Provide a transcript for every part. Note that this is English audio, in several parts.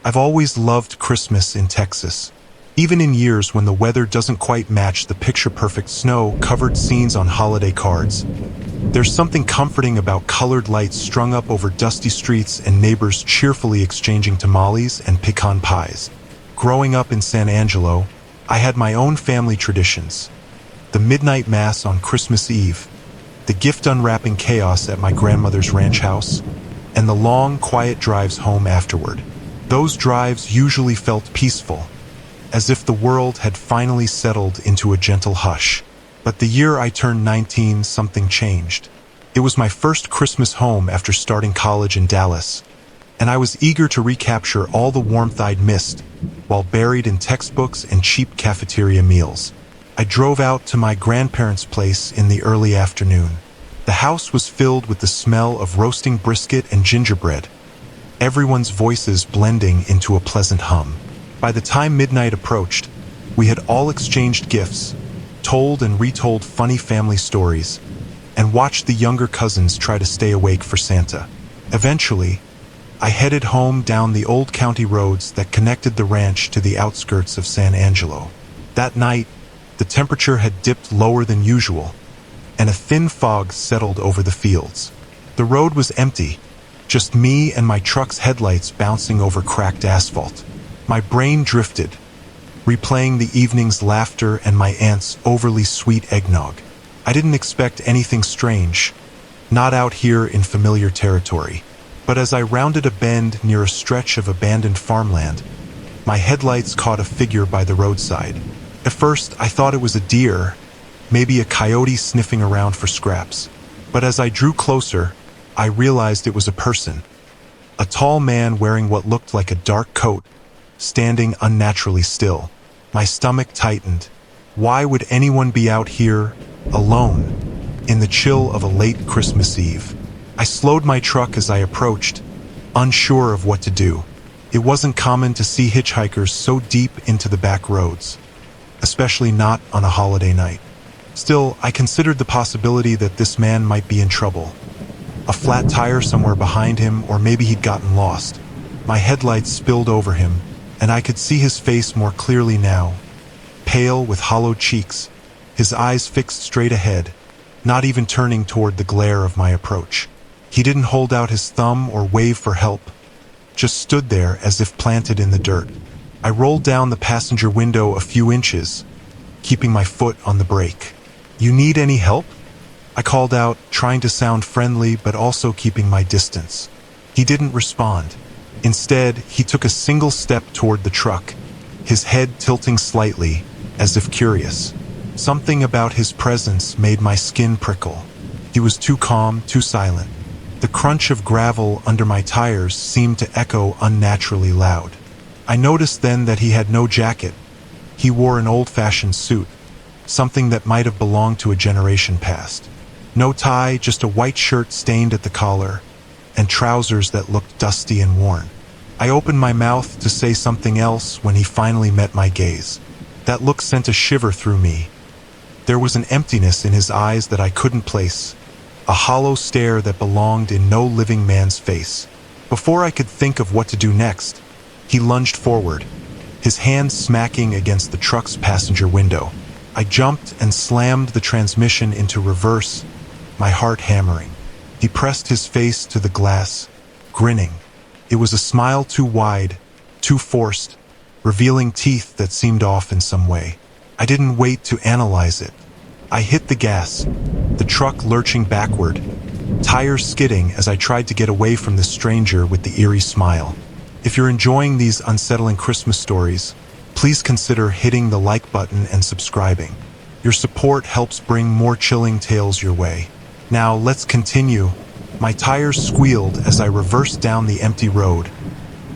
I've always loved Christmas in Texas. Even in years when the weather doesn't quite match the picture-perfect snow-covered scenes on holiday cards. There's something comforting about colored lights strung up over dusty streets and neighbors cheerfully exchanging tamales and pecan pies. Growing up in San Angelo, I had my own family traditions. The midnight mass on Christmas Eve, the gift unwrapping chaos at my grandmother's ranch house, and the long, quiet drives home afterward. Those drives usually felt peaceful, as if the world had finally settled into a gentle hush. But the year I turned 19, something changed. It was my first Christmas home after starting college in Dallas, and I was eager to recapture all the warmth I'd missed while buried in textbooks and cheap cafeteria meals. I drove out to my grandparents' place in the early afternoon. The house was filled with the smell of roasting brisket and gingerbread, everyone's voices blending into a pleasant hum. By the time midnight approached, we had all exchanged gifts, told and retold funny family stories, and watched the younger cousins try to stay awake for Santa. Eventually, I headed home down the old county roads that connected the ranch to the outskirts of San Angelo. That night, the temperature had dipped lower than usual, and a thin fog settled over the fields. The road was empty, just me and my truck's headlights bouncing over cracked asphalt. My brain drifted, replaying the evening's laughter and my aunt's overly sweet eggnog. I didn't expect anything strange, not out here in familiar territory. But as I rounded a bend near a stretch of abandoned farmland, my headlights caught a figure by the roadside. At first, I thought it was a deer, maybe a coyote sniffing around for scraps. But as I drew closer, I realized it was a person. A tall man wearing what looked like a dark coat, standing unnaturally still. My stomach tightened. Why would anyone be out here, alone, in the chill of a late Christmas Eve? I slowed my truck as I approached, unsure of what to do. It wasn't common to see hitchhikers so deep into the back roads, especially not on a holiday night. Still, I considered the possibility that this man might be in trouble. A flat tire somewhere behind him, or maybe he'd gotten lost. My headlights spilled over him, and I could see his face more clearly now. Pale with hollowed cheeks, his eyes fixed straight ahead, not even turning toward the glare of my approach. He didn't hold out his thumb or wave for help, just stood there as if planted in the dirt. I rolled down the passenger window a few inches, keeping my foot on the brake. "You need any help?" I called out, trying to sound friendly but also keeping my distance. He didn't respond. Instead, he took a single step toward the truck, his head tilting slightly, as if curious. Something about his presence made my skin prickle. He was too calm, too silent. The crunch of gravel under my tires seemed to echo unnaturally loud. I noticed then that he had no jacket. He wore an old-fashioned suit, something that might have belonged to a generation past. No tie, just a white shirt stained at the collar, and trousers that looked dusty and worn. I opened my mouth to say something else when he finally met my gaze. That look sent a shiver through me. There was an emptiness in his eyes that I couldn't place, a hollow stare that belonged in no living man's face. Before I could think of what to do next, he lunged forward, his hand smacking against the truck's passenger window. I jumped and slammed the transmission into reverse, my heart hammering. He pressed his face to the glass, grinning. It was a smile too wide, too forced, revealing teeth that seemed off in some way. I didn't wait to analyze it. I hit the gas, the truck lurching backward, tires skidding as I tried to get away from the stranger with the eerie smile. If you're enjoying these unsettling Christmas stories, please consider hitting the like button and subscribing. Your support helps bring more chilling tales your way. Now let's continue. My tires squealed as I reversed down the empty road,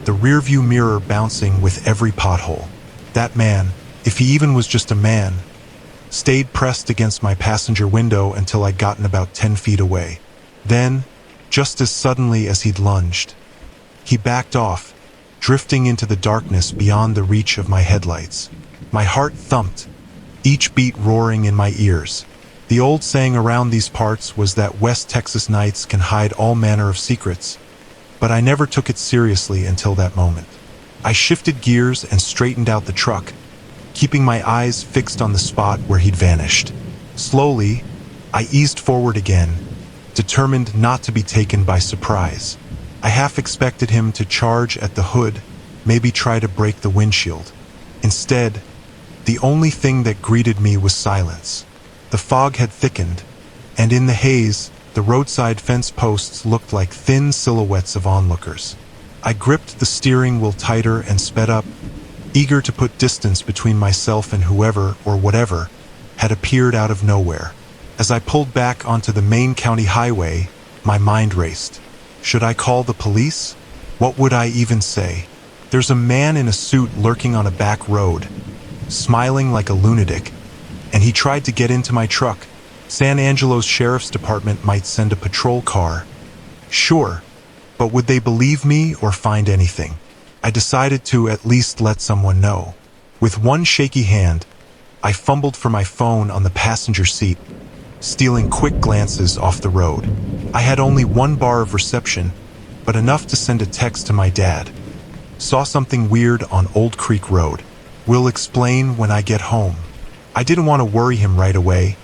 the rearview mirror bouncing with every pothole. That man, if he even was just a man, stayed pressed against my passenger window until I'd gotten about 10 feet away. Then, just as suddenly as he'd lunged, he backed off, drifting into the darkness beyond the reach of my headlights. My heart thumped, each beat roaring in my ears. The old saying around these parts was that West Texas nights can hide all manner of secrets, but I never took it seriously until that moment. I shifted gears and straightened out the truck, keeping my eyes fixed on the spot where he'd vanished. Slowly, I eased forward again, determined not to be taken by surprise. I half expected him to charge at the hood, maybe try to break the windshield. Instead, the only thing that greeted me was silence. The fog had thickened, and in the haze, the roadside fence posts looked like thin silhouettes of onlookers. I gripped the steering wheel tighter and sped up, eager to put distance between myself and whoever or whatever had appeared out of nowhere. As I pulled back onto the main county highway, my mind raced. Should I call the police? What would I even say? There's a man in a suit lurking on a back road, smiling like a lunatic, and he tried to get into my truck. San Angelo's Sheriff's Department might send a patrol car. Sure, but would they believe me or find anything? I decided to at least let someone know. With one shaky hand, I fumbled for my phone on the passenger seat, stealing quick glances off the road. I had only 1 bar of reception, but enough to send a text to my dad. Saw something weird on Old Creek Road. Will explain when I get home. I didn't want to worry him right away,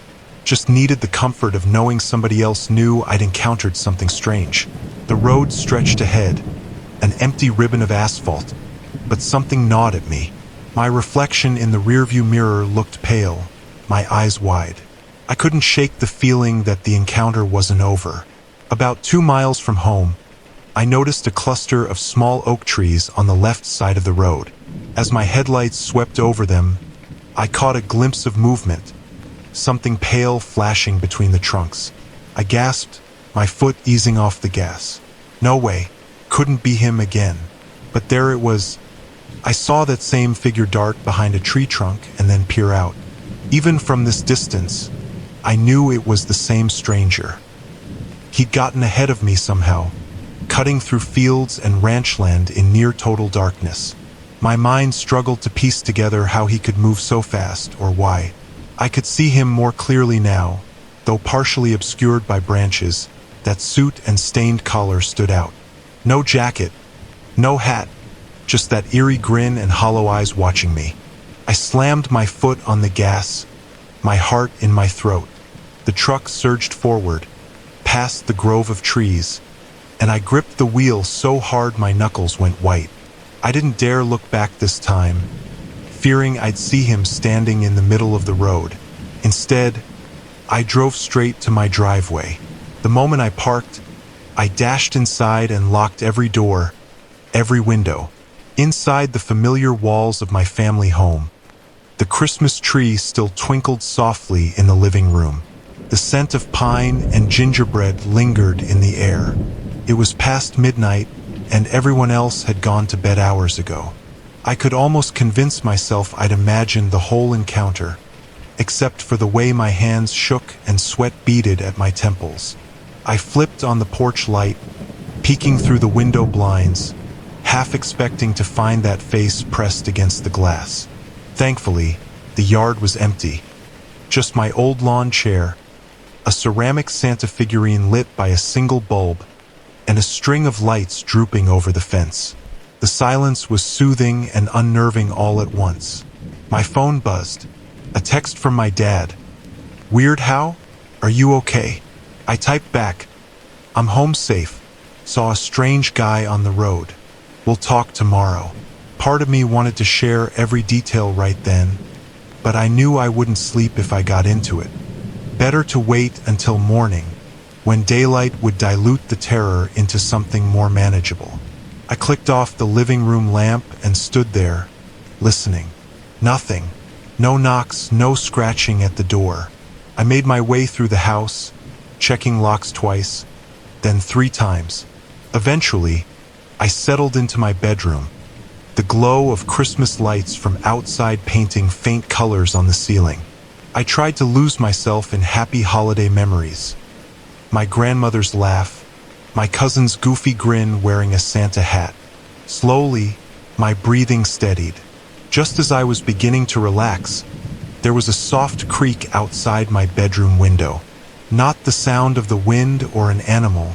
just needed the comfort of knowing somebody else knew I'd encountered something strange. The road stretched ahead, an empty ribbon of asphalt, but something gnawed at me. My reflection in the rearview mirror looked pale, my eyes wide. I couldn't shake the feeling that the encounter wasn't over. About 2 miles from home, I noticed a cluster of small oak trees on the left side of the road. As my headlights swept over them, I caught a glimpse of movement, something pale flashing between the trunks. I gasped, my foot easing off the gas. No way, couldn't be him again. But there it was. I saw that same figure dart behind a tree trunk and then peer out. Even from this distance, I knew it was the same stranger. He'd gotten ahead of me somehow, cutting through fields and ranchland in near total darkness. My mind struggled to piece together how he could move so fast or why. I could see him more clearly now, though partially obscured by branches. That suit and stained collar stood out. No jacket, no hat, just that eerie grin and hollow eyes watching me. I slammed my foot on the gas, my heart in my throat. The truck surged forward, past the grove of trees, and I gripped the wheel so hard my knuckles went white. I didn't dare look back this time, fearing I'd see him standing in the middle of the road. Instead, I drove straight to my driveway. The moment I parked, I dashed inside and locked every door, every window. Inside the familiar walls of my family home, the Christmas tree still twinkled softly in the living room. The scent of pine and gingerbread lingered in the air. It was past midnight, and everyone else had gone to bed hours ago. I could almost convince myself I'd imagined the whole encounter, except for the way my hands shook and sweat beaded at my temples. I flipped on the porch light, peeking through the window blinds, half expecting to find that face pressed against the glass. Thankfully, the yard was empty. Just my old lawn chair, a ceramic Santa figurine lit by a single bulb, and a string of lights drooping over the fence. The silence was soothing and unnerving all at once. My phone buzzed. A text from my dad. "Weird how? Are you okay?" I typed back, "I'm home safe. Saw a strange guy on the road. We'll talk tomorrow." Part of me wanted to share every detail right then, but I knew I wouldn't sleep if I got into it. Better to wait until morning, when daylight would dilute the terror into something more manageable. I clicked off the living room lamp and stood there, listening. Nothing. No knocks, no scratching at the door. I made my way through the house, checking locks twice, then 3 times. Eventually, I settled into my bedroom, the glow of Christmas lights from outside painting faint colors on the ceiling. I tried to lose myself in happy holiday memories. My grandmother's laugh, my cousin's goofy grin wearing a Santa hat. Slowly, my breathing steadied. Just as I was beginning to relax, there was a soft creak outside my bedroom window. Not the sound of the wind or an animal,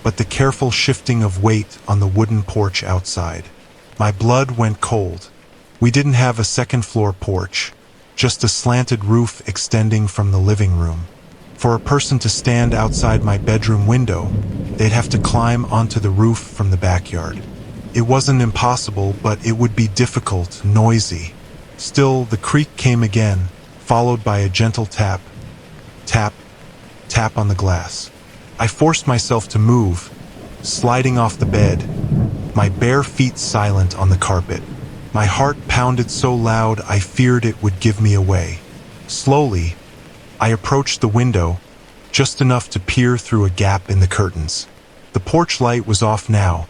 but the careful shifting of weight on the wooden porch outside. My blood went cold. We didn't have a second-floor porch, just a slanted roof extending from the living room. For a person to stand outside my bedroom window, they'd have to climb onto the roof from the backyard. It wasn't impossible, but it would be difficult, noisy. Still, the creak came again, followed by a gentle tap, tap, tap on the glass. I forced myself to move, sliding off the bed, my bare feet silent on the carpet. My heart pounded so loud I feared it would give me away. Slowly, I approached the window, just enough to peer through a gap in the curtains. The porch light was off now,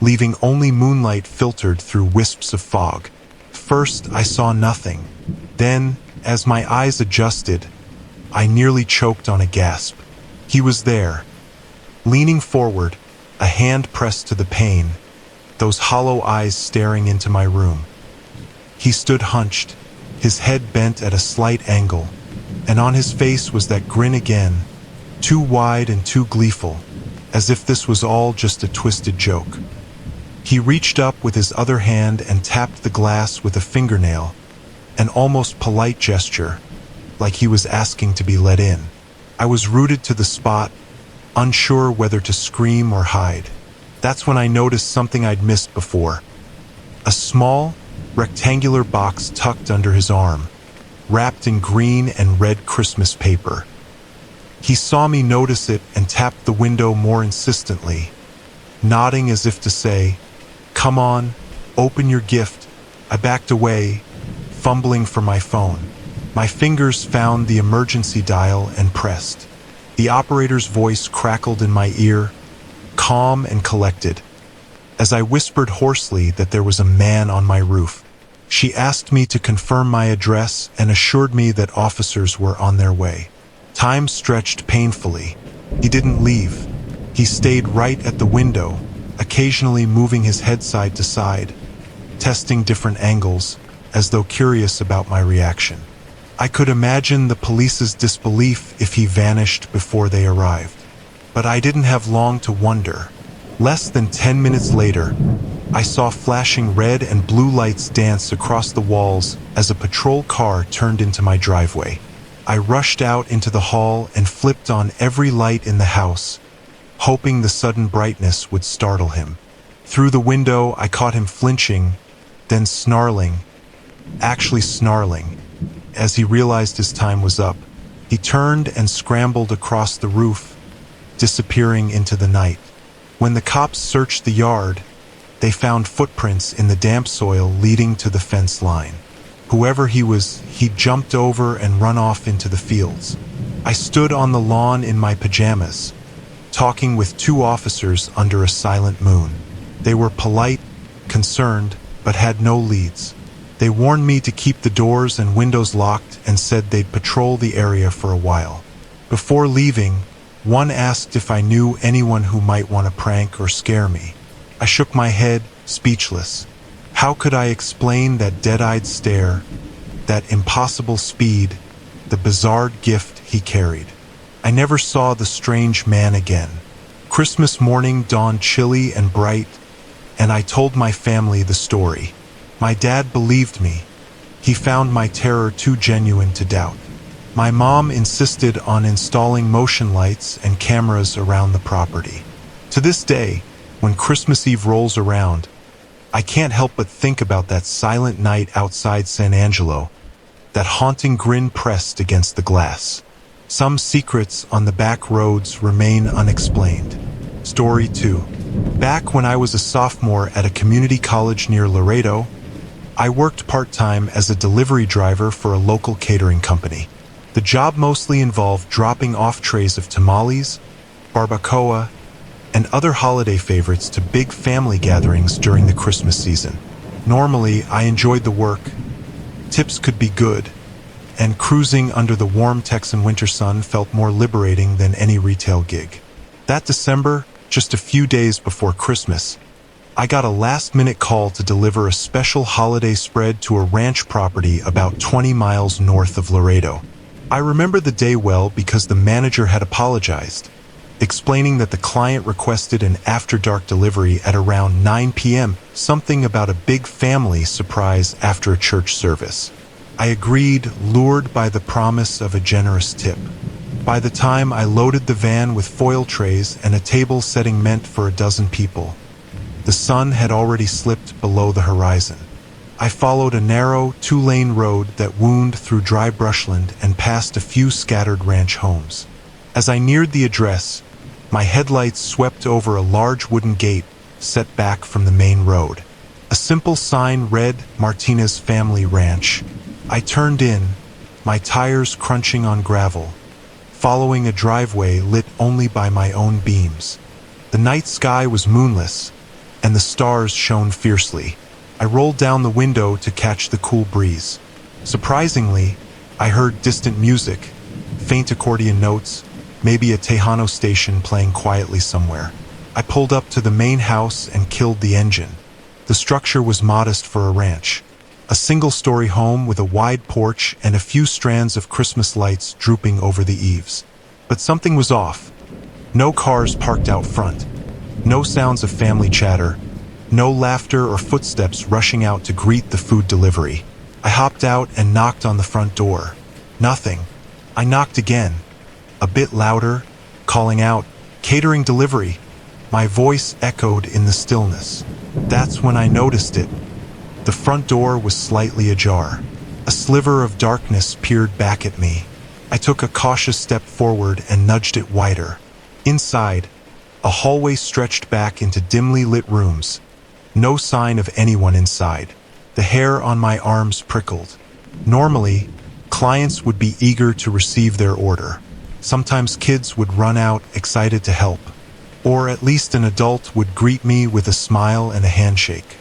leaving only moonlight filtered through wisps of fog. First, I saw nothing. Then, as my eyes adjusted, I nearly choked on a gasp. He was there, leaning forward, a hand pressed to the pane, those hollow eyes staring into my room. He stood hunched, his head bent at a slight angle, and on his face was that grin again, too wide and too gleeful, as if this was all just a twisted joke. He reached up with his other hand and tapped the glass with a fingernail, an almost polite gesture, like he was asking to be let in. I was rooted to the spot, unsure whether to scream or hide. That's when I noticed something I'd missed before. A small, rectangular box tucked under his arm, wrapped in green and red Christmas paper. He saw me notice it and tapped the window more insistently, nodding as if to say, "Come on, open your gift." I backed away, fumbling for my phone. My fingers found the emergency dial and pressed. The operator's voice crackled in my ear, calm and collected. As I whispered hoarsely that there was a man on my roof, she asked me to confirm my address and assured me that officers were on their way. Time stretched painfully. He didn't leave. He stayed right at the window, occasionally moving his head side to side, testing different angles, as though curious about my reaction. I could imagine the police's disbelief if he vanished before they arrived. But I didn't have long to wonder. Less than 10 minutes later, I saw flashing red and blue lights dance across the walls as a patrol car turned into my driveway. I rushed out into the hall and flipped on every light in the house, hoping the sudden brightness would startle him. Through the window, I caught him flinching, then snarling, as he realized his time was up. He turned and scrambled across the roof, disappearing into the night. When the cops searched the yard, they found footprints in the damp soil leading to the fence line. Whoever he was, he'd jumped over and run off into the fields. I stood on the lawn in my pajamas, talking with two officers under a silent moon. They were polite, concerned, but had no leads. They warned me to keep the doors and windows locked and said they'd patrol the area for a while. Before leaving, one asked if I knew anyone who might want to prank or scare me. I shook my head, speechless. How could I explain that dead-eyed stare, that impossible speed, the bizarre gift he carried? I never saw the strange man again. Christmas morning dawned chilly and bright, and I told my family the story. My dad believed me. He found my terror too genuine to doubt. My mom insisted on installing motion lights and cameras around the property. To this day, when Christmas Eve rolls around, I can't help but think about that silent night outside San Angelo, that haunting grin pressed against the glass. Some secrets on the back roads remain unexplained. Story 2. Back when I was a sophomore at a community college near Laredo, I worked part-time as a delivery driver for a local catering company. The job mostly involved dropping off trays of tamales, barbacoa, and other holiday favorites to big family gatherings during the Christmas season. Normally, I enjoyed the work. Tips could be good, and cruising under the warm Texan winter sun felt more liberating than any retail gig. That December, just a few days before Christmas, I got a last-minute call to deliver a special holiday spread to a ranch property about 20 miles north of Laredo. I remember the day well because the manager had apologized, explaining that the client requested an after-dark delivery at around 9 p.m., something about a big family surprise after a church service. I agreed, lured by the promise of a generous tip. By the time I loaded the van with foil trays and a table setting meant for a dozen people, the sun had already slipped below the horizon. I followed a narrow, two-lane road that wound through dry brushland and past a few scattered ranch homes. As I neared the address, my headlights swept over a large wooden gate set back from the main road. A simple sign read, Martinez Family Ranch. I turned in, my tires crunching on gravel, following a driveway lit only by my own beams. The night sky was moonless, and the stars shone fiercely. I rolled down the window to catch the cool breeze. Surprisingly, I heard distant music, faint accordion notes, maybe a Tejano station playing quietly somewhere. I pulled up to the main house and killed the engine. The structure was modest for a ranch. A single-story home with a wide porch and a few strands of Christmas lights drooping over the eaves. But something was off. No cars parked out front. No sounds of family chatter. No laughter or footsteps rushing out to greet the food delivery. I hopped out and knocked on the front door. Nothing. I knocked again. A bit louder, calling out, "Catering delivery." My voice echoed in the stillness. That's when I noticed it. The front door was slightly ajar. A sliver of darkness peered back at me. I took a cautious step forward and nudged it wider. Inside, a hallway stretched back into dimly lit rooms. No sign of anyone inside. The hair on my arms prickled. Normally, clients would be eager to receive their order. Sometimes kids would run out, excited to help. Or at least an adult would greet me with a smile and a handshake.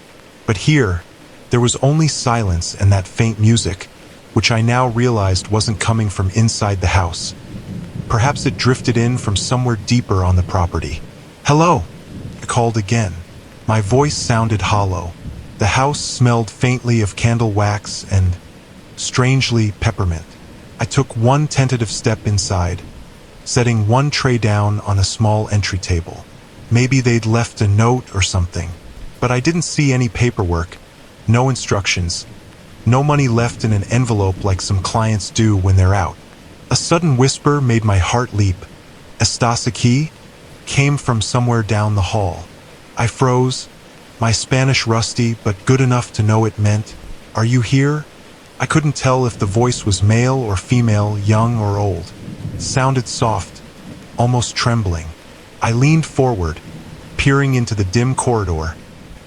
But here, there was only silence and that faint music, which I now realized wasn't coming from inside the house. Perhaps it drifted in from somewhere deeper on the property. "Hello," I called again. My voice sounded hollow. The house smelled faintly of candle wax and, strangely, peppermint. I took one tentative step inside, setting one tray down on a small entry table. Maybe they'd left a note or something, but I didn't see any paperwork. No instructions. No money left in an envelope like some clients do when they're out. A sudden whisper made my heart leap. "Estás aquí?" came from somewhere down the hall. I froze, my Spanish rusty but good enough to know it meant, "Are you here?" I couldn't tell if the voice was male or female, young or old. It sounded soft, almost trembling. I leaned forward, peering into the dim corridor,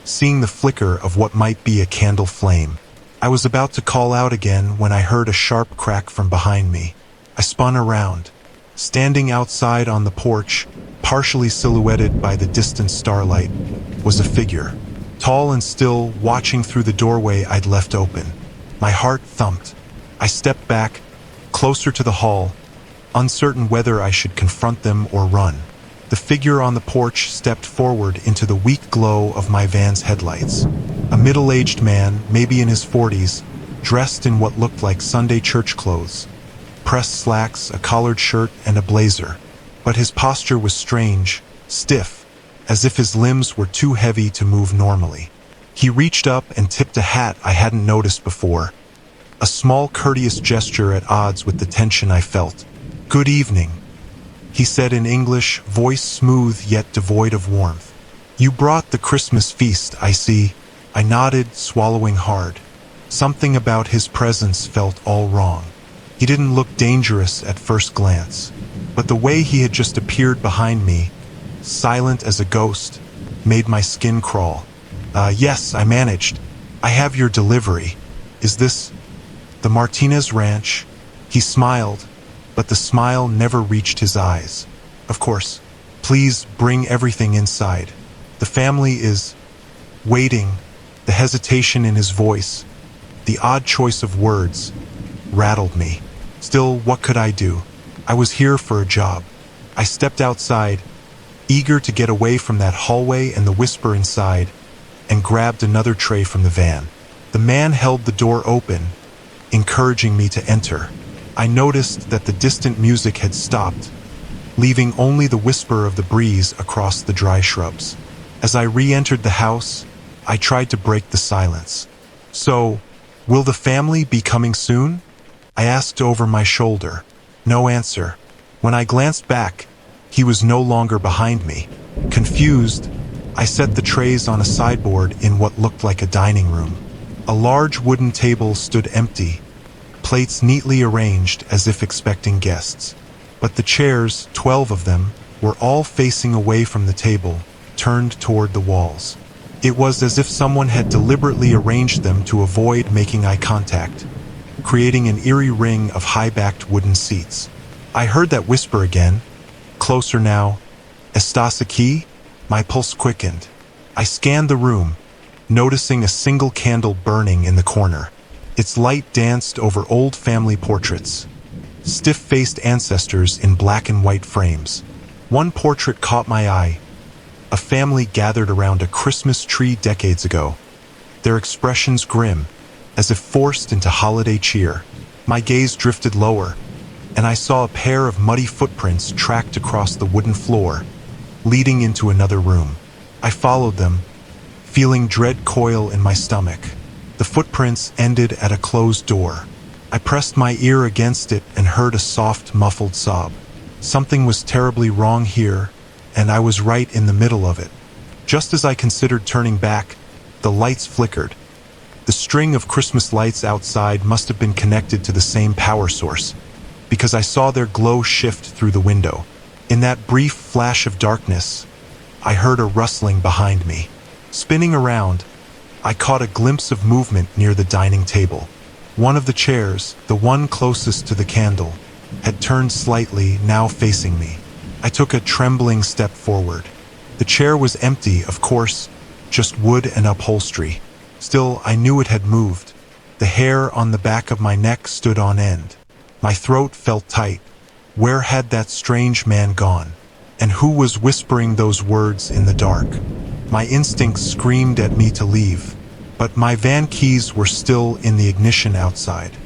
seeing the flicker of what might be a candle flame. I was about to call out again when I heard a sharp crack from behind me. I spun around. Standing outside on the porch, partially silhouetted by the distant starlight, was a figure. Tall and still, watching through the doorway I'd left open. My heart thumped. I stepped back, closer to the hall, uncertain whether I should confront them or run. The figure on the porch stepped forward into the weak glow of my van's headlights. A middle-aged man, maybe in his 40s, dressed in what looked like Sunday church clothes. Pressed slacks, a collared shirt, and a blazer. But his posture was strange, stiff, as if his limbs were too heavy to move normally. He reached up and tipped a hat I hadn't noticed before. A small, courteous gesture at odds with the tension I felt. "Good evening," he said in English, voice smooth yet devoid of warmth. "You brought the Christmas feast, I see." I nodded, swallowing hard. Something about his presence felt all wrong. He didn't look dangerous at first glance, but the way he had just appeared behind me, silent as a ghost, made my skin crawl. Yes, I managed. I have your delivery. Is this the Martinez Ranch?" He smiled, but the smile never reached his eyes. "Of course. Please bring everything inside. The family is waiting." The hesitation in his voice, the odd choice of words, rattled me. Still, what could I do? I was here for a job. I stepped outside, eager to get away from that hallway and the whisper inside, and grabbed another tray from the van. The man held the door open, encouraging me to enter. I noticed that the distant music had stopped, leaving only the whisper of the breeze across the dry shrubs. As I re-entered the house, I tried to break the silence. "So, will the family be coming soon?" I asked over my shoulder. No answer. When I glanced back, he was no longer behind me. Confused, I set the trays on a sideboard in what looked like a dining room. A large wooden table stood empty, plates neatly arranged as if expecting guests. But the chairs, 12 of them, were all facing away from the table, turned toward the walls. It was as if someone had deliberately arranged them to avoid making eye contact, creating an eerie ring of high-backed wooden seats. I heard that whisper again, closer now. "Estás aquí?" My pulse quickened. I scanned the room, noticing a single candle burning in the corner. Its light danced over old family portraits, stiff-faced ancestors in black and white frames. One portrait caught my eye, a family gathered around a Christmas tree decades ago, their expressions grim, as if forced into holiday cheer. My gaze drifted lower, and I saw a pair of muddy footprints tracked across the wooden floor, leading into another room. I followed them, feeling dread coil in my stomach. The footprints ended at a closed door. I pressed my ear against it and heard a soft, muffled sob. Something was terribly wrong here, and I was right in the middle of it. Just as I considered turning back, the lights flickered. The string of Christmas lights outside must have been connected to the same power source, because I saw their glow shift through the window. In that brief flash of darkness, I heard a rustling behind me. Spinning around, I caught a glimpse of movement near the dining table. One of the chairs, the one closest to the candle, had turned slightly, now facing me. I took a trembling step forward. The chair was empty, of course, just wood and upholstery. Still, I knew it had moved. The hair on the back of my neck stood on end. My throat felt tight. Where had that strange man gone? And who was whispering those words in the dark? My instincts screamed at me to leave, but my van keys were still in the ignition outside.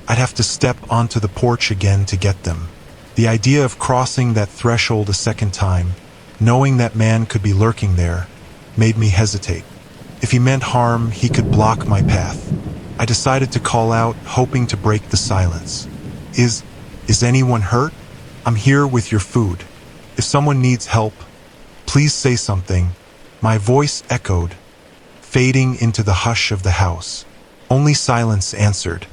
I'd have to step onto the porch again to get them. The idea of crossing that threshold a second time, knowing that man could be lurking there, made me hesitate. If he meant harm, he could block my path. I decided to call out, hoping to break the silence. Is anyone hurt? I'm here with your food. If someone needs help, please say something." My voice echoed, fading into the hush of the house. Only silence answered.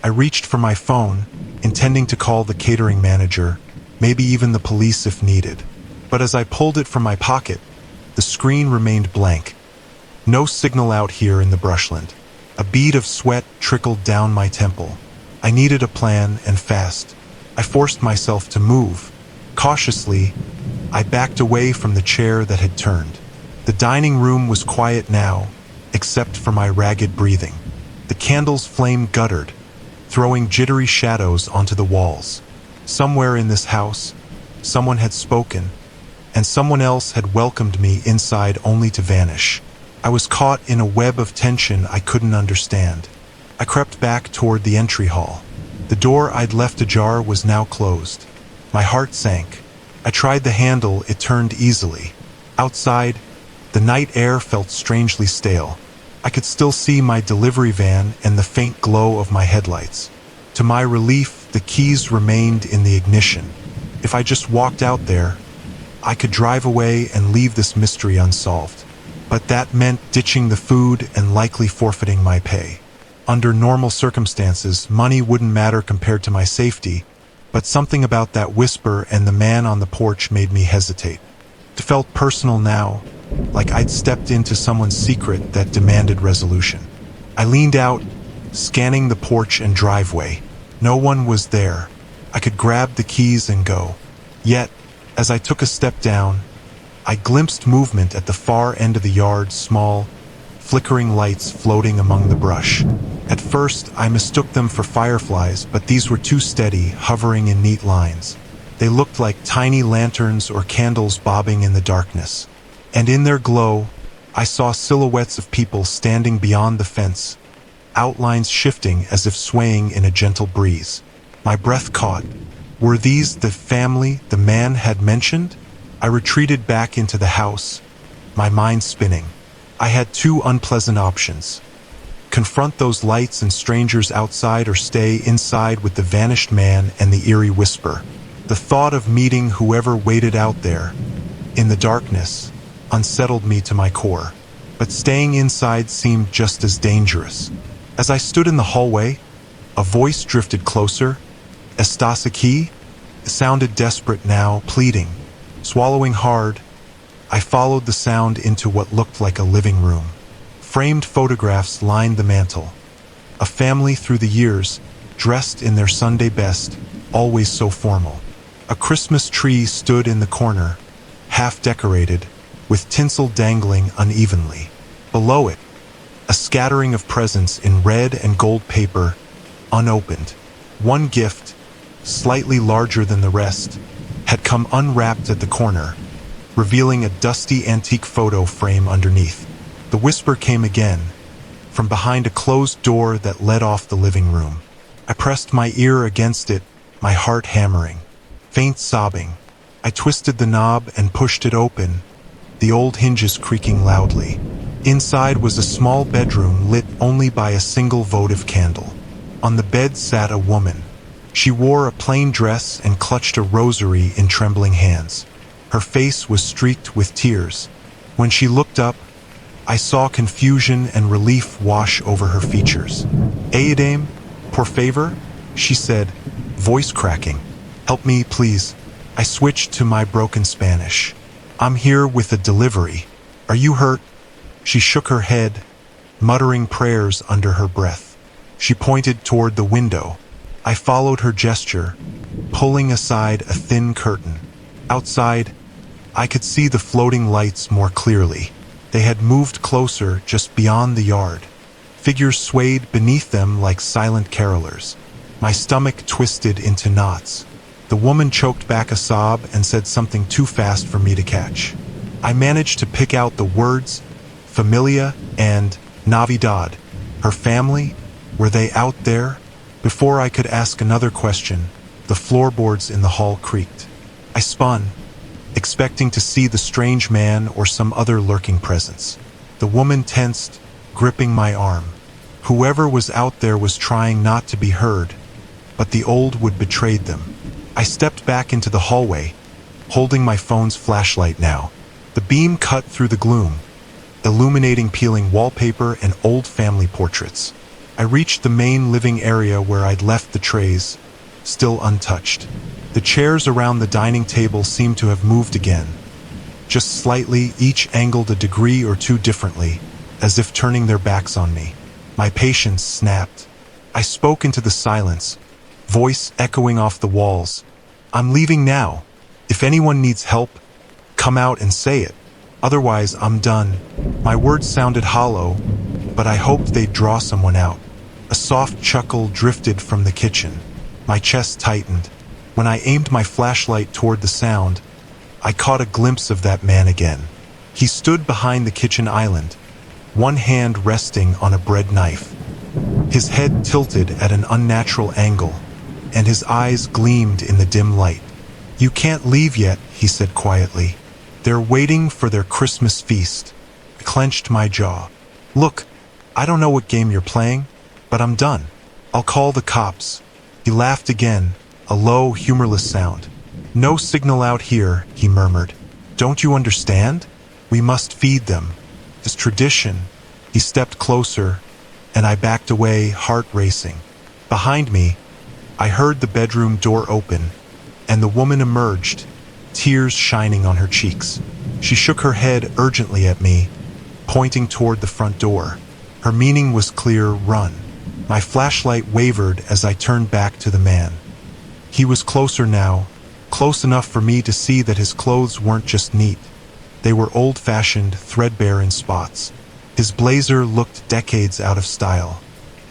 I reached for my phone, intending to call the catering manager, maybe even the police if needed. But as I pulled it from my pocket, the screen remained blank. No signal out here in the brushland. A bead of sweat trickled down my temple. I needed a plan, and fast. I forced myself to move. Cautiously, I backed away from the chair that had turned. The dining room was quiet now, except for my ragged breathing. The candle's flame guttered, throwing jittery shadows onto the walls. Somewhere in this house, someone had spoken, and someone else had welcomed me inside only to vanish. I was caught in a web of tension I couldn't understand. I crept back toward the entry hall. The door I'd left ajar was now closed. My heart sank. I tried the handle, it turned easily. Outside, the night air felt strangely stale. I could still see my delivery van and the faint glow of my headlights. To my relief, the keys remained in the ignition. If I just walked out there, I could drive away and leave this mystery unsolved. But that meant ditching the food and likely forfeiting my pay. Under normal circumstances, money wouldn't matter compared to my safety, but something about that whisper and the man on the porch made me hesitate. It felt personal now, like I'd stepped into someone's secret that demanded resolution. I leaned out, scanning the porch and driveway. No one was there. I could grab the keys and go. Yet, as I took a step down, I glimpsed movement at the far end of the yard, small, flickering lights floating among the brush. At first, I mistook them for fireflies, but these were too steady, hovering in neat lines. They looked like tiny lanterns or candles bobbing in the darkness. And in their glow, I saw silhouettes of people standing beyond the fence, outlines shifting as if swaying in a gentle breeze. My breath caught. Were these the family the man had mentioned? I retreated back into the house, my mind spinning. I had two unpleasant options: confront those lights and strangers outside, or stay inside with the vanished man and the eerie whisper. The thought of meeting whoever waited out there, in the darkness, unsettled me to my core. But staying inside seemed just as dangerous. As I stood in the hallway, a voice drifted closer. "Estás aquí?" It sounded desperate now, pleading. Swallowing hard, I followed the sound into what looked like a living room. Framed photographs lined the mantel. A family through the years, dressed in their Sunday best, always so formal. A Christmas tree stood in the corner, half decorated, with tinsel dangling unevenly. Below it, a scattering of presents in red and gold paper, unopened. One gift, slightly larger than the rest, had come unwrapped at the corner, revealing a dusty antique photo frame underneath. The whisper came again, from behind a closed door that led off the living room. I pressed my ear against it, my heart hammering. Faint sobbing. I twisted the knob and pushed it open, the old hinges creaking loudly. Inside was a small bedroom lit only by a single votive candle. On the bed sat a woman. She wore a plain dress and clutched a rosary in trembling hands. Her face was streaked with tears. When she looked up, I saw confusion and relief wash over her features. "Ayudame, por favor," she said, voice cracking. "Help me, please." I switched to my broken Spanish. "I'm here with a delivery. Are you hurt?" She shook her head, muttering prayers under her breath. She pointed toward the window. I followed her gesture, pulling aside a thin curtain. Outside, I could see the floating lights more clearly. They had moved closer just beyond the yard. Figures swayed beneath them like silent carolers. My stomach twisted into knots. The woman choked back a sob and said something too fast for me to catch. I managed to pick out the words "familia" and "Navidad." Her family? Were they out there? Before I could ask another question, the floorboards in the hall creaked. I spun, expecting to see the strange man or some other lurking presence. The woman tensed, gripping my arm. Whoever was out there was trying not to be heard, but the old would betrayed them. I stepped back into the hallway, holding my phone's flashlight now. The beam cut through the gloom, illuminating peeling wallpaper and old family portraits. I reached the main living area where I'd left the trays, still untouched. The chairs around the dining table seemed to have moved again, just slightly, each angled a degree or two differently, as if turning their backs on me. My patience snapped. I spoke into the silence, voice echoing off the walls. "I'm leaving now. If anyone needs help, come out and say it. Otherwise, I'm done." My words sounded hollow, but I hoped they'd draw someone out. A soft chuckle drifted from the kitchen. My chest tightened. When I aimed my flashlight toward the sound, I caught a glimpse of that man again. He stood behind the kitchen island, one hand resting on a bread knife. His head tilted at an unnatural angle, and his eyes gleamed in the dim light. "You can't leave yet," he said quietly. "They're waiting for their Christmas feast." I clenched my jaw. "Look, I don't know what game you're playing, but I'm done. I'll call the cops." He laughed again, a low, humorless sound. "No signal out here," he murmured. "Don't you understand? We must feed them. It's tradition." He stepped closer, and I backed away, heart racing. Behind me, I heard the bedroom door open, and the woman emerged, tears shining on her cheeks. She shook her head urgently at me, pointing toward the front door. Her meaning was clear: run. My flashlight wavered as I turned back to the man. He was closer now, close enough for me to see that his clothes weren't just neat. They were old-fashioned, threadbare in spots. His blazer looked decades out of style.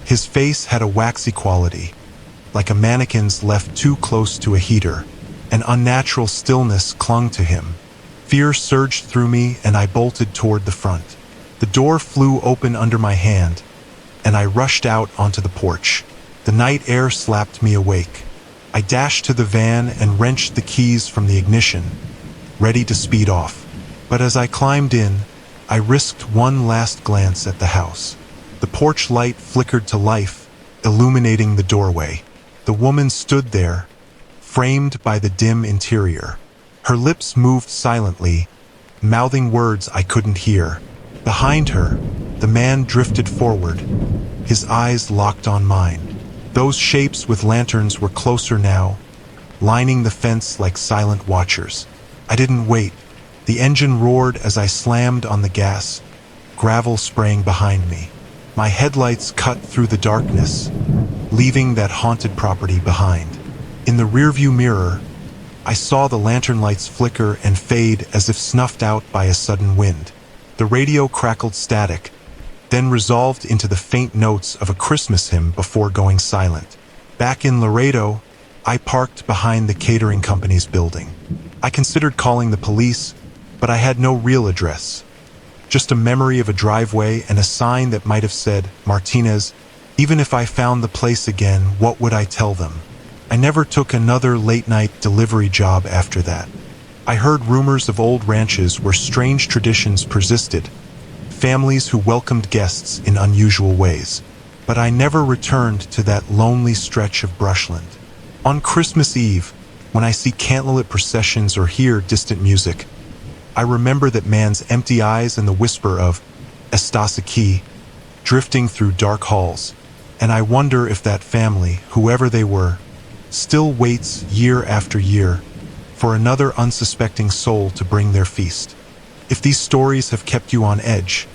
His face had a waxy quality, like a mannequin's left too close to a heater. An unnatural stillness clung to him. Fear surged through me, and I bolted toward the front. The door flew open under my hand, and I rushed out onto the porch. The night air slapped me awake. I dashed to the van and wrenched the keys from the ignition, ready to speed off. But as I climbed in, I risked one last glance at the house. The porch light flickered to life, illuminating the doorway. The woman stood there, framed by the dim interior. Her lips moved silently, mouthing words I couldn't hear. Behind her, the man drifted forward, his eyes locked on mine. Those shapes with lanterns were closer now, lining the fence like silent watchers. I didn't wait. The engine roared as I slammed on the gas, gravel spraying behind me. My headlights cut through the darkness, leaving that haunted property behind. In the rearview mirror, I saw the lantern lights flicker and fade as if snuffed out by a sudden wind. The radio crackled static, then resolved into the faint notes of a Christmas hymn before going silent. Back in Laredo, I parked behind the catering company's building. I considered calling the police, but I had no real address. Just a memory of a driveway and a sign that might have said, Martinez. Even if I found the place again, what would I tell them? I never took another late-night delivery job after that. I heard rumors of old ranches where strange traditions persisted, families who welcomed guests in unusual ways. But I never returned to that lonely stretch of brushland. On Christmas Eve, when I see candlelit processions or hear distant music, I remember that man's empty eyes and the whisper of "Estás aquí" drifting through dark halls, and I wonder if that family, whoever they were, still waits year after year for another unsuspecting soul to bring their feast. If these stories have kept you on edge,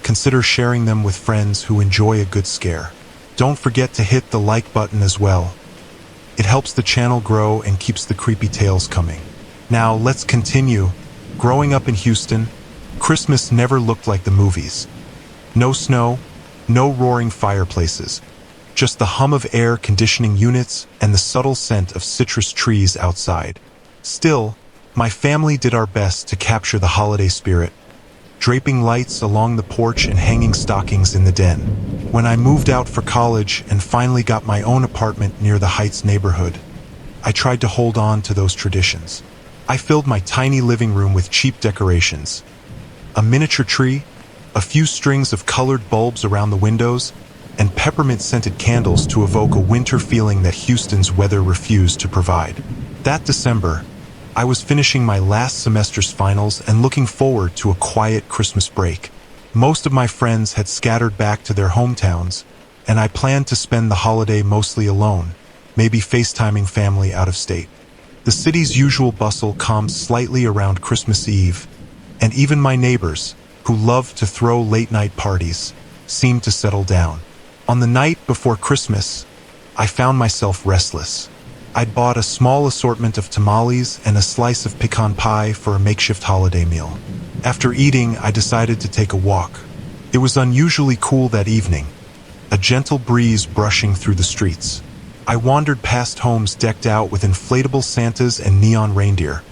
consider sharing them with friends who enjoy a good scare. Don't forget to hit the like button as well. It helps the channel grow and keeps the creepy tales coming. Now let's continue. Growing up in Houston, Christmas never looked like the movies. No snow, no roaring fireplaces, just the hum of air conditioning units and the subtle scent of citrus trees outside. Still, my family did our best to capture the holiday spirit, draping lights along the porch and hanging stockings in the den. When I moved out for college and finally got my own apartment near the Heights neighborhood, I tried to hold on to those traditions. I filled my tiny living room with cheap decorations. A miniature tree, a few strings of colored bulbs around the windows, and peppermint-scented candles to evoke a winter feeling that Houston's weather refused to provide. That December, I was finishing my last semester's finals and looking forward to a quiet Christmas break. Most of my friends had scattered back to their hometowns, and I planned to spend the holiday mostly alone, maybe FaceTiming family out of state. The city's usual bustle calmed slightly around Christmas Eve, and even my neighbors, who loved to throw late-night parties, seemed to settle down. On the night before Christmas, I found myself restless. I'd bought a small assortment of tamales and a slice of pecan pie for a makeshift holiday meal. After eating, I decided to take a walk. It was unusually cool that evening, a gentle breeze brushing through the streets. I wandered past homes decked out with inflatable Santas and neon reindeer,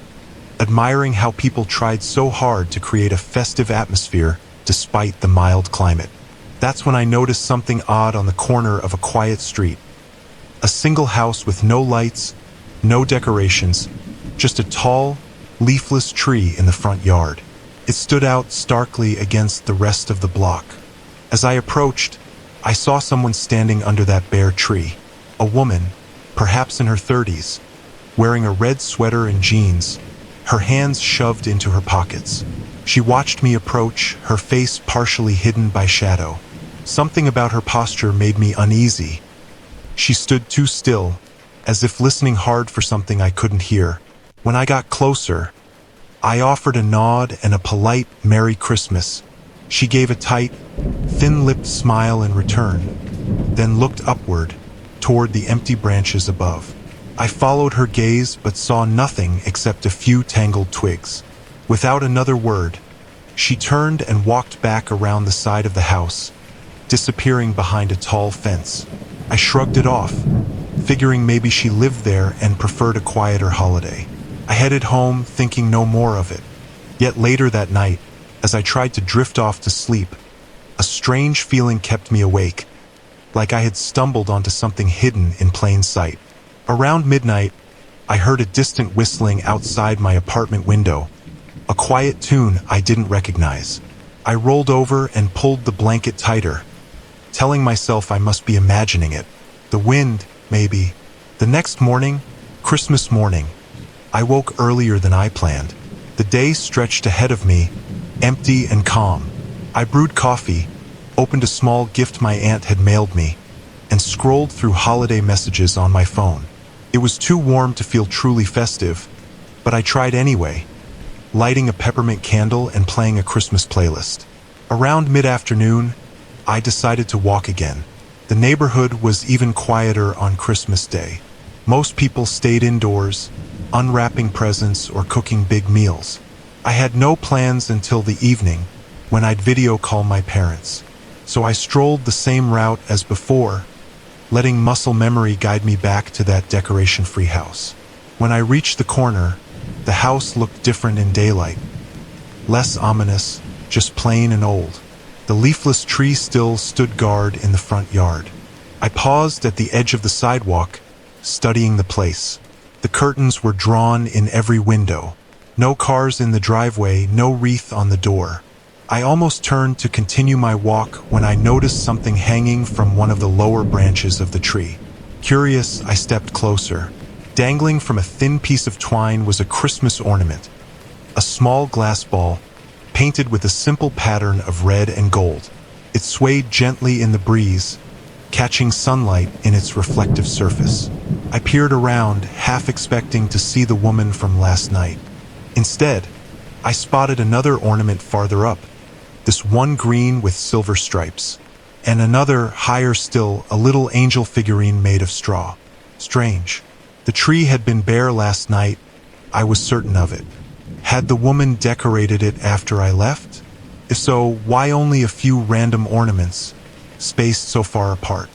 admiring how people tried so hard to create a festive atmosphere despite the mild climate. That's when I noticed something odd on the corner of a quiet street. A single house with no lights, no decorations, just a tall, leafless tree in the front yard. It stood out starkly against the rest of the block. As I approached, I saw someone standing under that bare tree. A woman, perhaps in her 30s, wearing a red sweater and jeans, her hands shoved into her pockets. She watched me approach, her face partially hidden by shadow. Something about her posture made me uneasy. She stood too still, as if listening hard for something I couldn't hear. When I got closer, I offered a nod and a polite "Merry Christmas." She gave a tight, thin-lipped smile in return, then looked upward, toward the empty branches above. I followed her gaze but saw nothing except a few tangled twigs. Without another word, she turned and walked back around the side of the house, disappearing behind a tall fence. I shrugged it off, figuring maybe she lived there and preferred a quieter holiday. I headed home, thinking no more of it. Yet later that night, as I tried to drift off to sleep, a strange feeling kept me awake, like I had stumbled onto something hidden in plain sight. Around midnight, I heard a distant whistling outside my apartment window, a quiet tune I didn't recognize. I rolled over and pulled the blanket tighter, telling myself I must be imagining it. The wind, maybe. The next morning, Christmas morning, I woke earlier than I planned. The day stretched ahead of me, empty and calm. I brewed coffee, opened a small gift my aunt had mailed me, and scrolled through holiday messages on my phone. It was too warm to feel truly festive, but I tried anyway, lighting a peppermint candle and playing a Christmas playlist. Around mid-afternoon, I decided to walk again. The neighborhood was even quieter on Christmas Day. Most people stayed indoors, unwrapping presents or cooking big meals. I had no plans until the evening, when I'd video call my parents. So I strolled the same route as before, letting muscle memory guide me back to that decoration-free house. When I reached the corner, the house looked different in daylight. Less ominous, just plain and old. The leafless tree still stood guard in the front yard. I paused at the edge of the sidewalk, studying the place. The curtains were drawn in every window. No cars in the driveway, no wreath on the door. I almost turned to continue my walk when I noticed something hanging from one of the lower branches of the tree. Curious, I stepped closer. Dangling from a thin piece of twine was a Christmas ornament, a small glass ball, painted with a simple pattern of red and gold. It swayed gently in the breeze, catching sunlight in its reflective surface. I peered around, half expecting to see the woman from last night. Instead, I spotted another ornament farther up, this one green with silver stripes, and another, higher still, a little angel figurine made of straw. Strange. The tree had been bare last night, I was certain of it. Had the woman decorated it after I left? If so, why only a few random ornaments, spaced so far apart?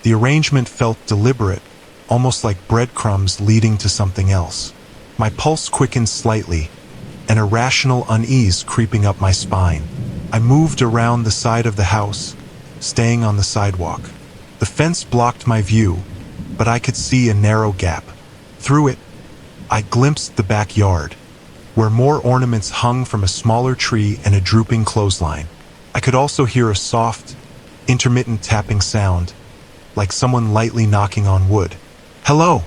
The arrangement felt deliberate, almost like breadcrumbs leading to something else. My pulse quickened slightly, an irrational unease creeping up my spine. I moved around the side of the house, staying on the sidewalk. The fence blocked my view, but I could see a narrow gap. Through it, I glimpsed the backyard, where more ornaments hung from a smaller tree and a drooping clothesline. I could also hear a soft, intermittent tapping sound, like someone lightly knocking on wood. "Hello,"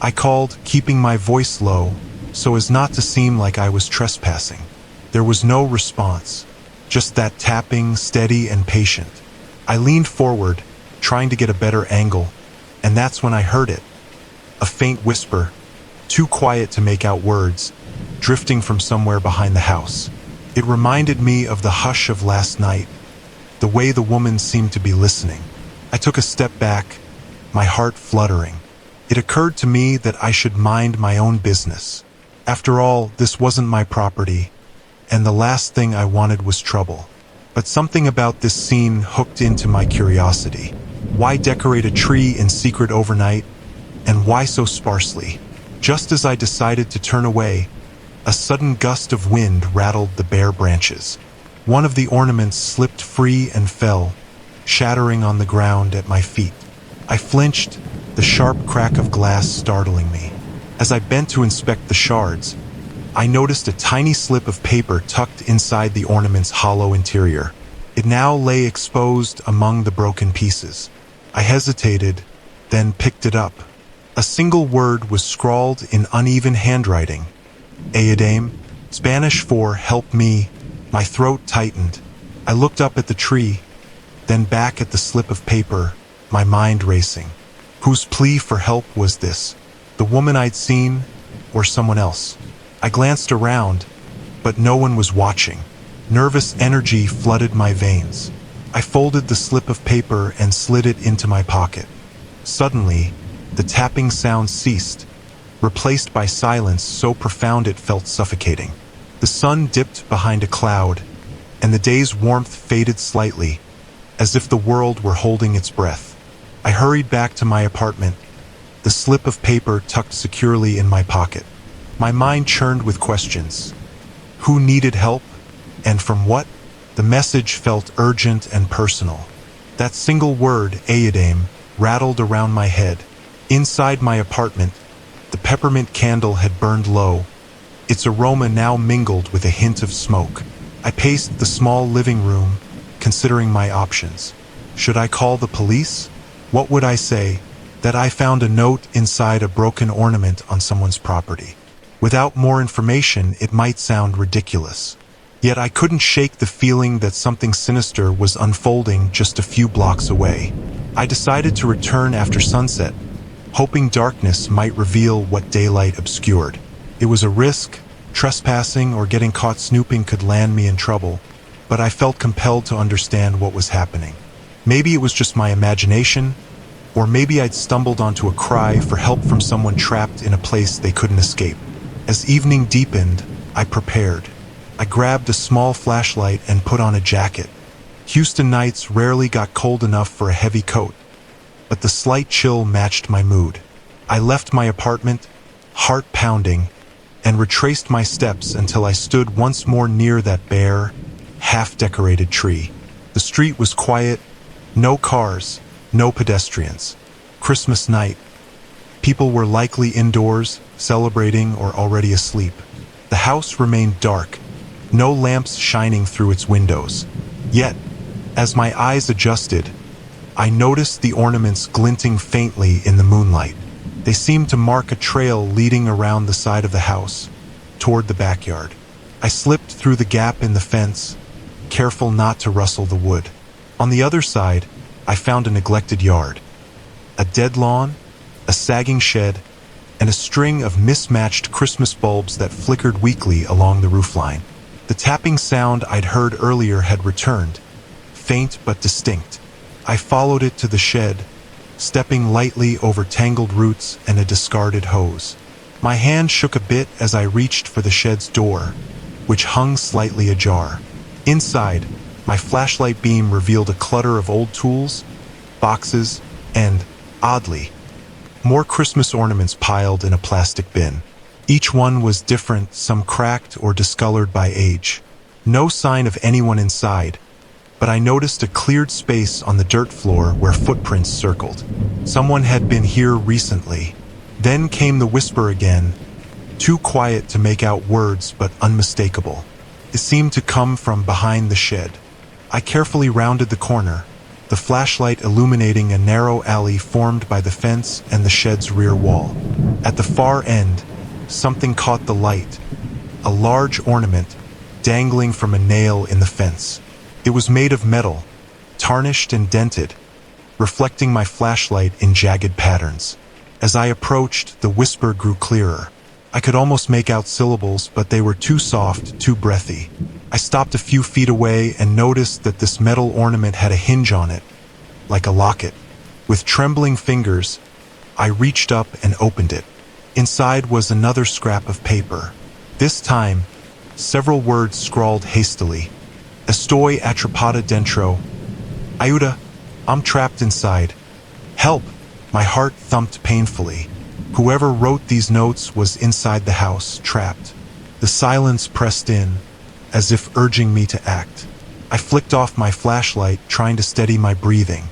I called, keeping my voice low so as not to seem like I was trespassing. There was no response, just that tapping, steady and patient. I leaned forward, trying to get a better angle, and that's when I heard it. A faint whisper, too quiet to make out words, drifting from somewhere behind the house. It reminded me of the hush of last night, the way the woman seemed to be listening. I took a step back, my heart fluttering. It occurred to me that I should mind my own business. After all, this wasn't my property, and the last thing I wanted was trouble. But something about this scene hooked into my curiosity. Why decorate a tree in secret overnight, and why so sparsely? Just as I decided to turn away, a sudden gust of wind rattled the bare branches. One of the ornaments slipped free and fell, shattering on the ground at my feet. I flinched, the sharp crack of glass startling me. As I bent to inspect the shards, I noticed a tiny slip of paper tucked inside the ornament's hollow interior. It now lay exposed among the broken pieces. I hesitated, then picked it up. A single word was scrawled in uneven handwriting. Ayodame, Spanish for help me. My throat tightened. I looked up at the tree, then back at the slip of paper, my mind racing. Whose plea for help was this? The woman I'd seen, or someone else? I glanced around, but no one was watching. Nervous energy flooded my veins. I folded the slip of paper and slid it into my pocket. Suddenly, the tapping sound ceased, replaced by silence so profound it felt suffocating. The sun dipped behind a cloud, and the day's warmth faded slightly, as if the world were holding its breath. I hurried back to my apartment, the slip of paper tucked securely in my pocket. My mind churned with questions. Who needed help, and from what? The message felt urgent and personal. That single word, Ayodame, rattled around my head. Inside my apartment, the peppermint candle had burned low, its aroma now mingled with a hint of smoke. I paced the small living room, considering my options. Should I call the police? What would I say? That I found a note inside a broken ornament on someone's property. Without more information, it might sound ridiculous. Yet I couldn't shake the feeling that something sinister was unfolding just a few blocks away. I decided to return after sunset, hoping darkness might reveal what daylight obscured. It was a risk. Trespassing or getting caught snooping could land me in trouble, but I felt compelled to understand what was happening. Maybe it was just my imagination, or maybe I'd stumbled onto a cry for help from someone trapped in a place they couldn't escape. As evening deepened, I prepared. I grabbed a small flashlight and put on a jacket. Houston nights rarely got cold enough for a heavy coat, but the slight chill matched my mood. I left my apartment, heart pounding, and retraced my steps until I stood once more near that bare, half-decorated tree. The street was quiet, no cars, no pedestrians. Christmas night. People were likely indoors, celebrating or already asleep. The house remained dark, no lamps shining through its windows. Yet, as my eyes adjusted, I noticed the ornaments glinting faintly in the moonlight. They seemed to mark a trail leading around the side of the house, toward the backyard. I slipped through the gap in the fence, careful not to rustle the wood. On the other side, I found a neglected yard. A dead lawn, a sagging shed, and a string of mismatched Christmas bulbs that flickered weakly along the roofline. The tapping sound I'd heard earlier had returned, faint but distinct. I followed it to the shed, stepping lightly over tangled roots and a discarded hose. My hand shook a bit as I reached for the shed's door, which hung slightly ajar. Inside, my flashlight beam revealed a clutter of old tools, boxes, and, oddly, more Christmas ornaments piled in a plastic bin. Each one was different, some cracked or discolored by age. No sign of anyone inside, but I noticed a cleared space on the dirt floor where footprints circled. Someone had been here recently. Then came the whisper again, too quiet to make out words but unmistakable. It seemed to come from behind the shed. I carefully rounded the corner, the flashlight illuminating a narrow alley formed by the fence and the shed's rear wall. At the far end, something caught the light, a large ornament dangling from a nail in the fence. It was made of metal, tarnished and dented, reflecting my flashlight in jagged patterns. As I approached, the whisper grew clearer. I could almost make out syllables, but they were too soft, too breathy. I stopped a few feet away and noticed that this metal ornament had a hinge on it, like a locket. With trembling fingers, I reached up and opened it. Inside was another scrap of paper. This time, several words scrawled hastily. Estoy atrapada dentro. Ayuda, I'm trapped inside. Help! My heart thumped painfully. Whoever wrote these notes was inside the house, trapped. The silence pressed in, as if urging me to act. I flicked off my flashlight, trying to steady my breathing.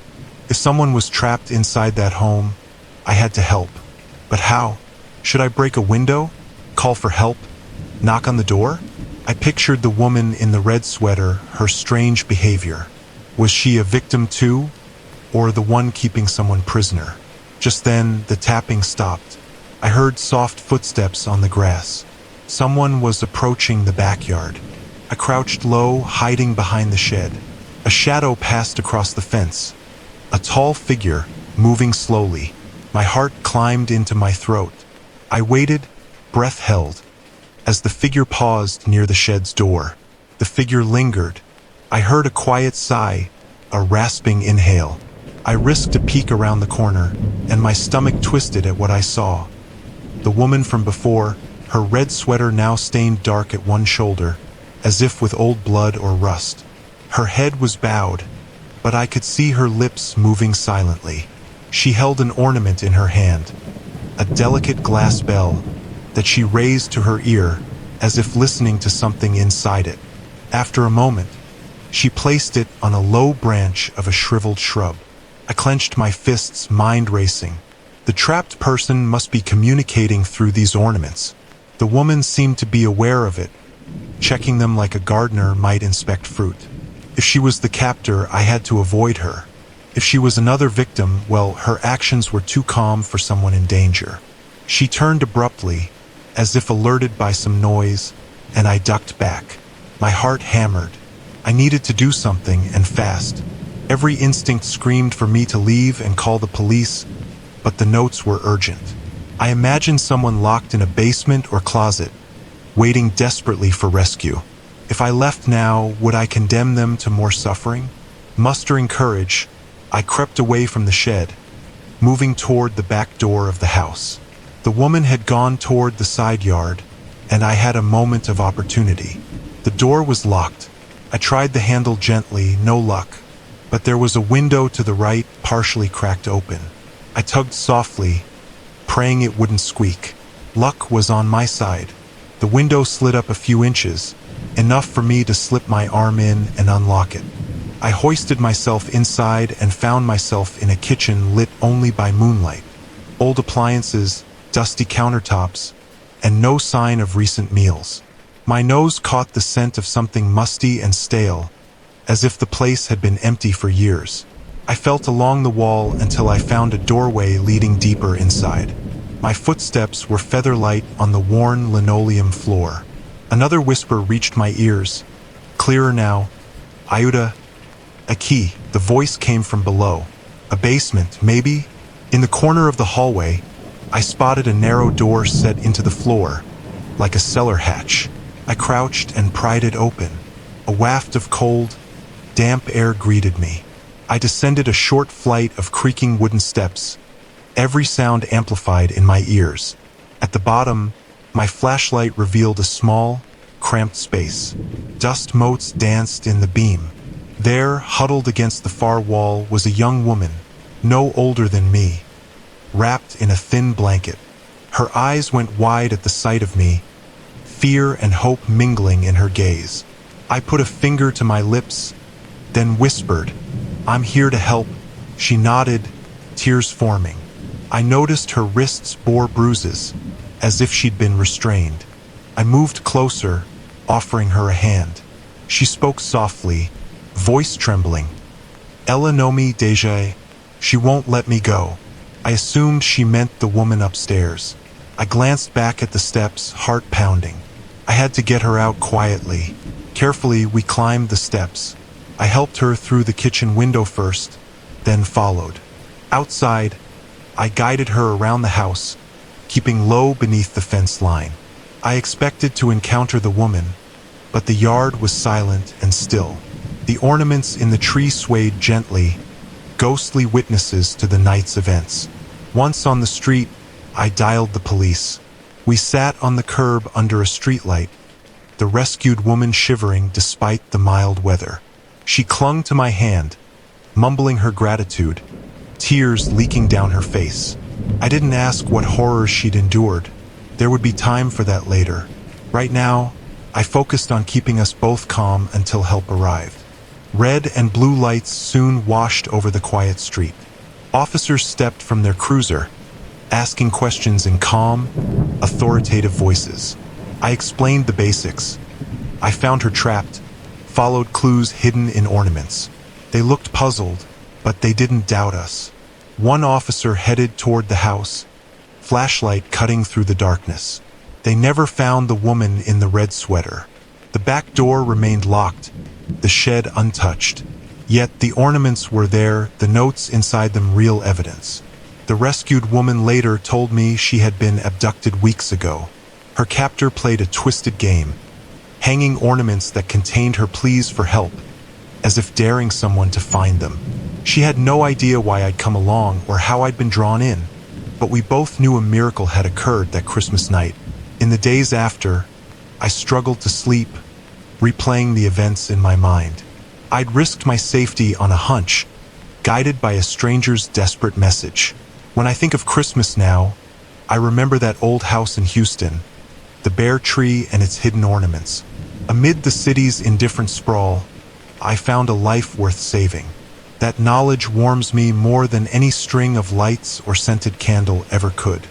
If someone was trapped inside that home, I had to help. But how? Should I break a window? Call for help? Knock on the door? I pictured the woman in the red sweater, her strange behavior. Was she a victim too, or the one keeping someone prisoner? Just then, the tapping stopped. I heard soft footsteps on the grass. Someone was approaching the backyard. I crouched low, hiding behind the shed. A shadow passed across the fence. A tall figure, moving slowly. My heart climbed into my throat. I waited, breath held. As the figure paused near the shed's door, the figure lingered. I heard a quiet sigh, a rasping inhale. I risked a peek around the corner, and my stomach twisted at what I saw. The woman from before, her red sweater now stained dark at one shoulder, as if with old blood or rust. Her head was bowed, but I could see her lips moving silently. She held an ornament in her hand, a delicate glass bell that she raised to her ear as if listening to something inside it. After a moment, she placed it on a low branch of a shriveled shrub. I clenched my fists, mind racing. The trapped person must be communicating through these ornaments. The woman seemed to be aware of it, checking them like a gardener might inspect fruit. If she was the captor, I had to avoid her. If she was another victim, well, her actions were too calm for someone in danger. She turned abruptly, as if alerted by some noise, and I ducked back. My heart hammered. I needed to do something, and fast. Every instinct screamed for me to leave and call the police, but the notes were urgent. I imagined someone locked in a basement or closet, waiting desperately for rescue. If I left now, would I condemn them to more suffering? Mustering courage, I crept away from the shed, moving toward the back door of the house. The woman had gone toward the side yard, and I had a moment of opportunity. The door was locked. I tried the handle gently, no luck, but there was a window to the right, partially cracked open. I tugged softly, praying it wouldn't squeak. Luck was on my side. The window slid up a few inches, enough for me to slip my arm in and unlock it. I hoisted myself inside and found myself in a kitchen lit only by moonlight. Old appliances, dusty countertops, and no sign of recent meals. My nose caught the scent of something musty and stale, as if the place had been empty for years. I felt along the wall until I found a doorway leading deeper inside. My footsteps were feather-light on the worn linoleum floor. Another whisper reached my ears, clearer now. "Ayuda, a key." The voice came from below. A basement, maybe? In the corner of the hallway, I spotted a narrow door set into the floor, like a cellar hatch. I crouched and pried it open. A waft of cold, damp air greeted me. I descended a short flight of creaking wooden steps, every sound amplified in my ears. At the bottom, my flashlight revealed a small, cramped space. Dust motes danced in the beam. There, huddled against the far wall, was a young woman, no older than me, wrapped in a thin blanket. Her eyes went wide at the sight of me, fear and hope mingling in her gaze. I put a finger to my lips, then whispered, "I'm here to help." She nodded, tears forming. I noticed her wrists bore bruises, as if she'd been restrained. I moved closer, offering her a hand. She spoke softly, voice trembling. "Ella Nomi Deja, she won't let me go." I assumed she meant the woman upstairs. I glanced back at the steps, heart pounding. I had to get her out quietly. Carefully, we climbed the steps. I helped her through the kitchen window first, then followed. Outside, I guided her around the house, keeping low beneath the fence line. I expected to encounter the woman, but the yard was silent and still. The ornaments in the tree swayed gently, ghostly witnesses to the night's events. Once on the street, I dialed the police. We sat on the curb under a streetlight, the rescued woman shivering despite the mild weather. She clung to my hand, mumbling her gratitude, tears leaking down her face. I didn't ask what horrors she'd endured. There would be time for that later. Right now, I focused on keeping us both calm until help arrived. Red and blue lights soon washed over the quiet street. Officers stepped from their cruiser, asking questions in calm, authoritative voices. I explained the basics. I found her trapped, followed clues hidden in ornaments. They looked puzzled, but they didn't doubt us. One officer headed toward the house, flashlight cutting through the darkness. They never found the woman in the red sweater. The back door remained locked, the shed untouched. Yet the ornaments were there, the notes inside them real evidence. The rescued woman later told me she had been abducted weeks ago. Her captor played a twisted game, hanging ornaments that contained her pleas for help, as if daring someone to find them. She had no idea why I'd come along or how I'd been drawn in, but we both knew a miracle had occurred that Christmas night. In the days after, I struggled to sleep, replaying the events in my mind. I'd risked my safety on a hunch, guided by a stranger's desperate message. When I think of Christmas now, I remember that old house in Houston, the bare tree and its hidden ornaments. Amid the city's indifferent sprawl, I found a life worth saving. That knowledge warms me more than any string of lights or scented candle ever could.